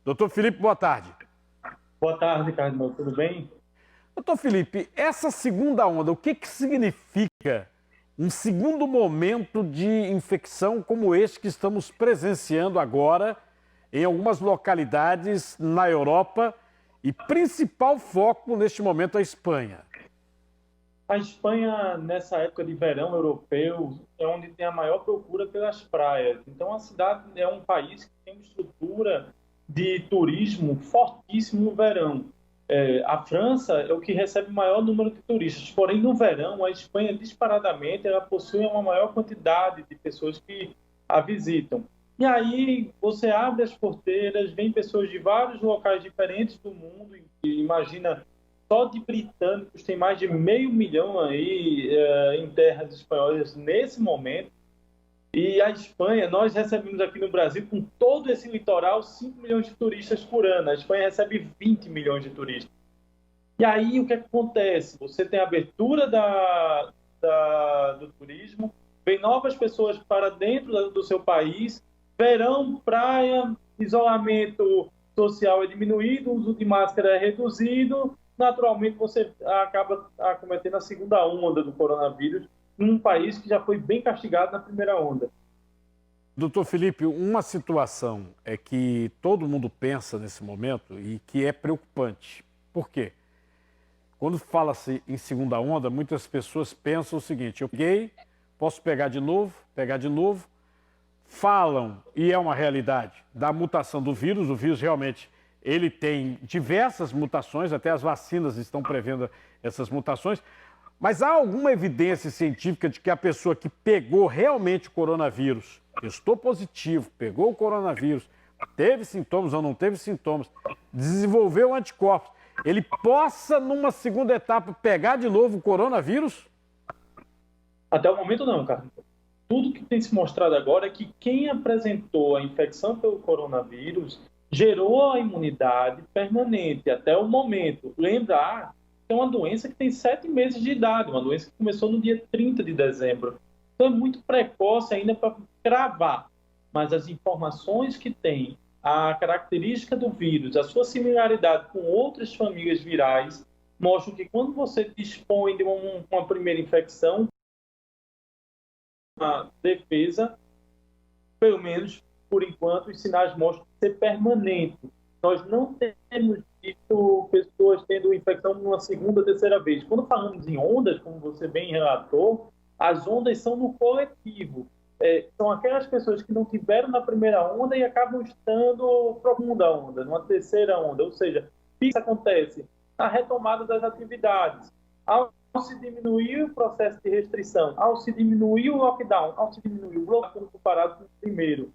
Doutor Felipe, boa tarde. Boa tarde, Carlos. Tudo bem? Doutor Felipe, essa segunda onda, o que significa um segundo momento de infecção como este que estamos presenciando agora em algumas localidades na Europa e principal foco neste momento a Espanha? A Espanha, nessa época de verão europeu, é onde tem a maior procura pelas praias. Então, a cidade é um país que tem uma estrutura de turismo fortíssimo no verão. A França é o que recebe o maior número de turistas. Porém, no verão, a Espanha, disparadamente, ela possui uma maior quantidade de pessoas que a visitam. E aí, você abre as porteiras, vem pessoas de vários locais diferentes do mundo. E imagina, só de britânicos tem mais de 500 mil aí em terras espanholas nesse momento. E a Espanha, nós recebemos aqui no Brasil, com todo esse litoral, 5 milhões de turistas por ano. A Espanha recebe 20 milhões de turistas. E aí, o que acontece? Você tem a abertura do turismo, vem novas pessoas para dentro do seu país, verão, praia, isolamento social é diminuído, o uso de máscara é reduzido, naturalmente você acaba acometendo a segunda onda do coronavírus, num país que já foi bem castigado na primeira onda. Doutor Felipe, uma situação é que todo mundo pensa nesse momento e que é preocupante. Por quê? Quando fala-se em segunda onda, muitas pessoas pensam o seguinte: eu peguei, posso pegar de novo. Falam, e é uma realidade, da mutação do vírus. O vírus realmente ele tem diversas mutações, até as vacinas estão prevendo essas mutações. Mas há alguma evidência científica de que a pessoa que pegou realmente o coronavírus, testou positivo, pegou o coronavírus, teve sintomas ou não teve sintomas, desenvolveu anticorpos, ele possa, numa segunda etapa, pegar de novo o coronavírus? Até o momento não, cara. Tudo que tem se mostrado agora é que quem apresentou a infecção pelo coronavírus gerou a imunidade permanente até o momento. Lembrar que é uma doença que tem 7 meses de idade, uma doença que começou no dia 30 de dezembro. Então é muito precoce ainda para cravar, mas as informações que tem, a característica do vírus, a sua similaridade com outras famílias virais, mostram que quando você dispõe de uma primeira infecção, a defesa, pelo menos por enquanto, os sinais mostram ser permanente. Nós não temos visto pessoas tendo infecção uma segunda, terceira vez. Quando falamos em ondas, como você bem relatou, as ondas são no coletivo. São aquelas pessoas que não tiveram na primeira onda e acabam estando para a segunda onda, numa terceira onda. Ou seja, o que acontece? A retomada das atividades. Ao se diminuir o processo de restrição, ao se diminuir o lockdown, ao se diminuir o bloqueio comparado com o primeiro.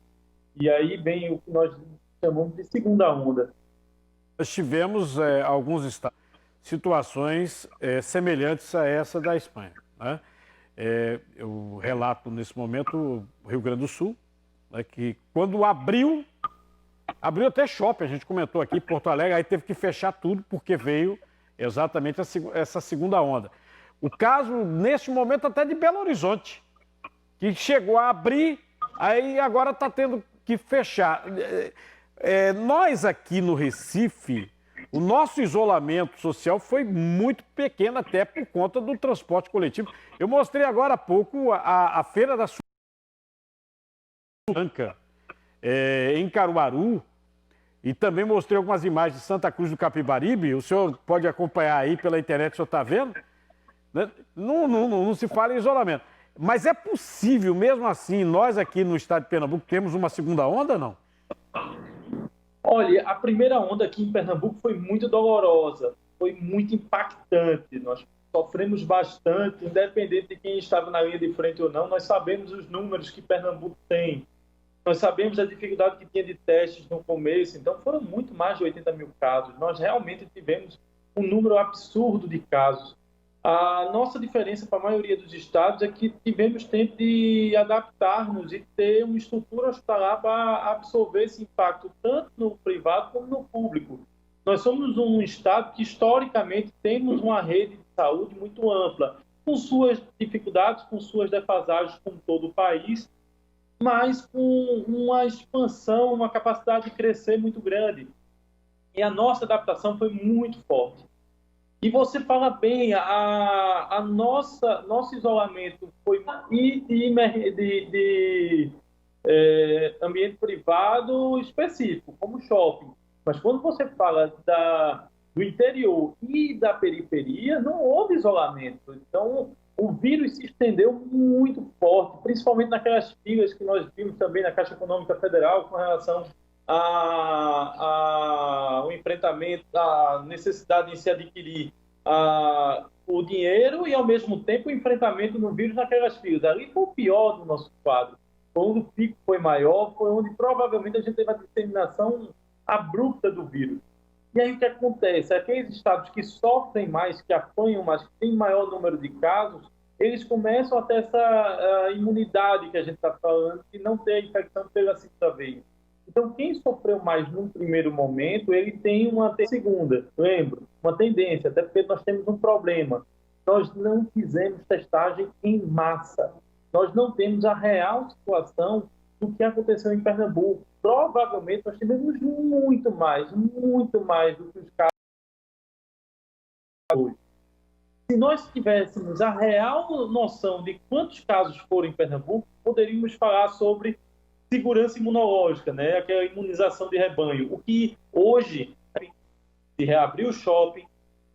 E aí vem o que nós chamamos de segunda onda. Nós tivemos alguns estados, situações semelhantes a essa da Espanha, né? Eu relato nesse momento o Rio Grande do Sul, né, que quando abriu até shopping, a gente comentou aqui, Porto Alegre, aí teve que fechar tudo porque veio exatamente essa segunda onda. O caso, neste momento, até de Belo Horizonte, que chegou a abrir, aí agora está tendo que fechar. Nós aqui no Recife, o nosso isolamento social foi muito pequeno, até por conta do transporte coletivo. Eu mostrei agora há pouco a Feira da Branca, em Caruaru, e também mostrei algumas imagens de Santa Cruz do Capibaribe. O senhor pode acompanhar aí pela internet, o senhor está vendo? Não se fala em isolamento. Mas é possível, mesmo assim, nós aqui no estado de Pernambuco temos uma segunda onda, não? Olha, a primeira onda aqui em Pernambuco foi muito dolorosa, foi muito impactante. Nós sofremos bastante, independente de quem estava na linha de frente ou não. Nós sabemos os números que Pernambuco tem. Nós sabemos a dificuldade que tinha de testes no começo. Então, foram muito mais de 80 mil casos. Nós realmente tivemos um número absurdo de casos. A nossa diferença para a maioria dos estados é que tivemos tempo de adaptarmos e ter uma estrutura hospitalar para absorver esse impacto, tanto no privado como no público. Nós somos um estado que, historicamente, temos uma rede de saúde muito ampla, com suas dificuldades, com suas defasagens, como todo o país, mas com uma expansão, uma capacidade de crescer muito grande. E a nossa adaptação foi muito forte. E você fala bem, nosso isolamento foi de ambiente privado específico, como shopping. Mas quando você fala do interior e da periferia, não houve isolamento. Então, o vírus se estendeu muito forte, principalmente naquelas filas que nós vimos também na Caixa Econômica Federal com relação ao enfrentamento, à necessidade de se adquirir o dinheiro e, ao mesmo tempo, o enfrentamento no vírus naquelas filas. Ali foi o pior do nosso quadro. Onde o pico foi maior, foi onde provavelmente a gente teve a disseminação abrupta do vírus. E aí o que acontece? Aqueles estados que sofrem mais, que apanham mais, que têm maior número de casos, eles começam a ter essa imunidade que a gente está falando, de não ter a infecção pela segunda vez. Então, quem sofreu mais num primeiro momento, ele tem uma segunda, lembro, uma tendência, até porque nós temos um problema. Nós não fizemos testagem em massa. Nós não temos a real situação do que aconteceu em Pernambuco. Provavelmente nós tivemos muito mais do que os casos hoje. Se nós tivéssemos a real noção de quantos casos foram em Pernambuco, poderíamos falar sobre segurança imunológica, né? Aquela imunização de rebanho. O que hoje se reabriu o shopping,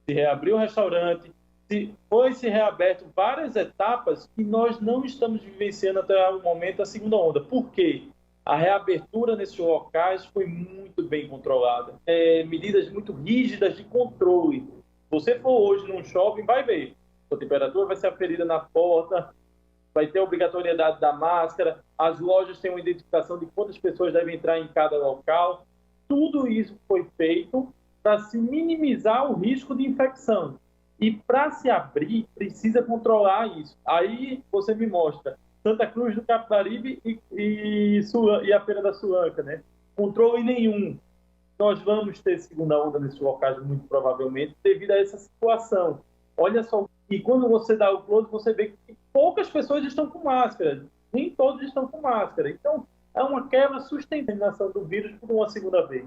se reabriu o restaurante, se reaberto várias etapas que nós não estamos vivenciando até o momento a segunda onda. Por quê? A reabertura nesses locais foi muito bem controlada. Medidas muito rígidas de controle. Se você for hoje num shopping, vai ver. A temperatura vai ser aferida na porta, vai ter a obrigatoriedade da máscara, as lojas têm uma identificação de quantas pessoas devem entrar em cada local. Tudo isso foi feito para se minimizar o risco de infecção. E para se abrir, precisa controlar isso. Aí você me mostra Santa Cruz do Capibaribe e a Feira da Sulanca, né? Controle nenhum. Nós vamos ter segunda onda nesses locais, muito provavelmente, devido a essa situação. Olha só, e quando você dá o close, você vê que poucas pessoas estão com máscara. Nem todos estão com máscara. Então, é uma quebra sustentável do vírus por uma segunda vez.